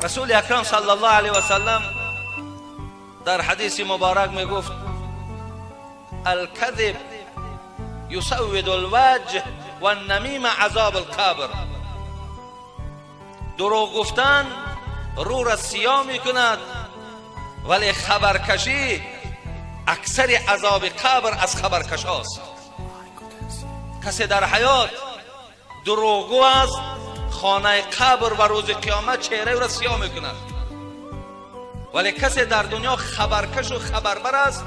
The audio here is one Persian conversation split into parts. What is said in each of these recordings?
رسول اکرم صلی الله علیه و سلم در حدیث مبارک می گفت الکذب یسود الوجه و النمیمه عذاب القبر. دروغ گفتن رو را سیاه می کند، ولی خبرکشی اکثر عذاب قبر از خبرکش هاست. کسی در حیات دروغگو است، خانه قبر و روز قیامت چهره را سیاه می کند. ولی کسی در دنیا خبرکش و خبربر است،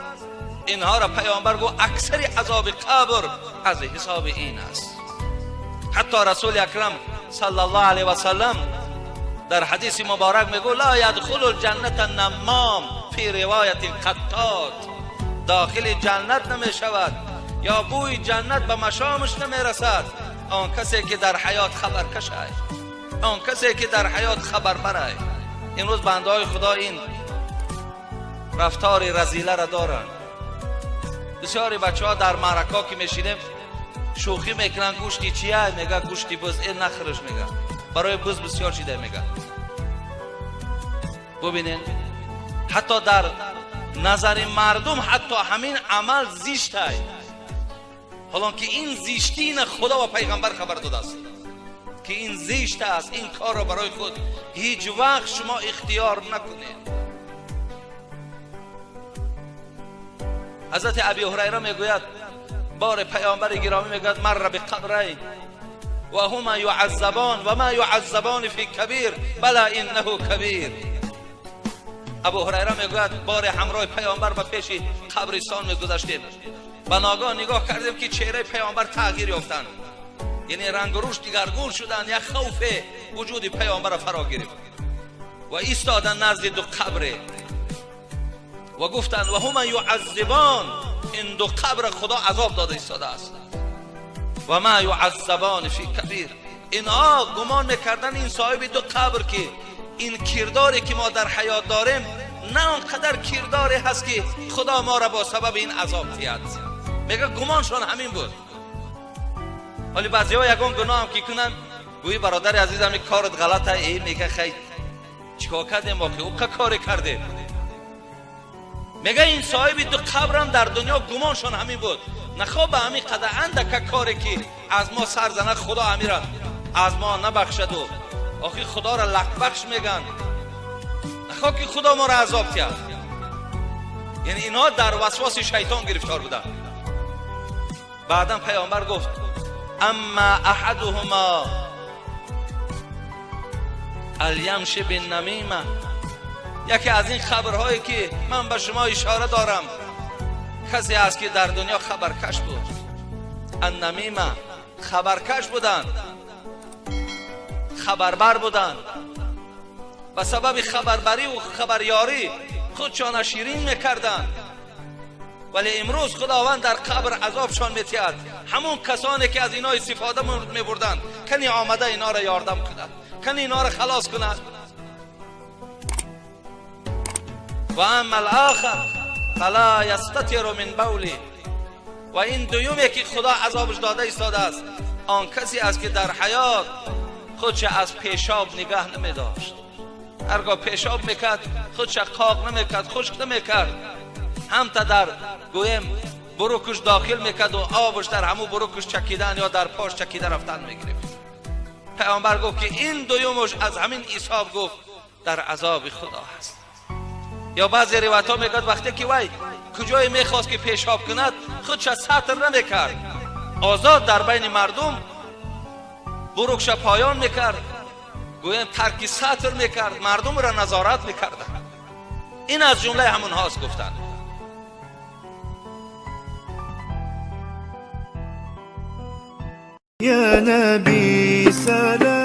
اینها را پیامبر گو اکثر عذاب قبر از حساب این است. حتی رسول اکرم صلی الله علیه و سلم در حدیث مبارک میگو لا یدخل الجنت النمام، فی روایت قطات، داخل جنت نمی شود یا بوی جنت به مشامش نمی رسد آن کسی که در حیات خبرکش است، آن کسی که در حیات خبربر است. این روز بنده های خدا این رفتار رذیله را دارن. بسیاری بچه ها در معرکه که میشینیم شوخی میکنن گوشتی چیه؟ میگه گوشتی بز. این نخرش میگه برای بز بسیار چیده میگه. ببینین حتی در نظر مردم حتی همین عمل زیشت است، حالا که این زیشتی نه خدا و پیغمبر خبر داده است که این زیشت است. این کار را برای خود هیچ وقت شما اختیار نکنید. حضرت ابی هریره میگوید بار پیامبر گرامی میگوید مر بقبرین و هما یعذبان و ما یعذبان فی کبیر بلا انه کبیر. ابو هریره میگوید بار همراه پیامبر به پیش قبرستان میگذشتیم، به ناگاه نگاه کردیم که چهره پیامبر تغییر یافتند، یعنی رنگ و روش دیگرگون شدند. یک خوف وجود پیامبر فرا گرفت و ایستادن نزد دو قبر و گفتند و هما یعذبان، این دو قبر خدا عذاب داده ایستاده است، و ما یعذبان فی کبیر. اینها گمان میکردن این صاحب دو قبر که این کرداری که ما در حیات داریم نه اونقدر کرداری هست که خدا ما را با سبب این عذاب دهد. میگه گمانشان همین بود. ولی بعضی‌ها یگان گناه هم که کنن گویی برادر عزیزم این کارت غلطه، ای میگه خیر چیکار کردیم ما که او کاری کرده. میگه این صاحب دو قبرم در دنیا گمانشان همین بود، نخواه به همین قدر اندک کاری که از ما سر زنه خدا امیرت از ما نبخشد و آخی خدا را لق بخش میگن، نخواه که خدا ما را عذاب کرد. یعنی اینا در وسواس شیطان گرفتار بودن. بعدا پیامبر گفت اما احدهما الیمش بالنمیمه، یکی از این خبرهایی که من به شما اشاره دارم کسی است که در دنیا خبرکش بود. النمیمه خبرکش بودن، خبربر بودن، به سبب خبربری و خبریاری خودشان شیرین میکردن. ولی امروز خداوند در قبر عذابشان میتید. همون کسانی که از اینا استفاده میبردن کنی آمده اینا را یاردم کند، کنی اینا را خلاص کند. و اما الاخر فلا یستتر من بولی، و این دویومی که خدا عذابش داده ایستاده است آن کسی است که در حیات خودش از پیشاب نگاه نمیداشت. هرگاه پیشاب میکرد خودش قاق نمیکرد، خشک نمیکرد، هم تا در گویم بروکش داخل میکرد و آبش در همو بروکش چکیدن یا در پاش چکیده رفتن میگرفت. پیامبر گفت که این دویومش از همین حساب گفت در عذاب خدا هست. یا بعضی روایت ها میگد وقتی که وای کجای میخواست که پیشاب کند خودش سطر نمیکرد، آزاد در بین مردم بروکش پایان میکرد، گویم ترک سطر میکرد، مردم را نظارت میکرد. این از جمله همون هاست. گفتن یا نبی سلام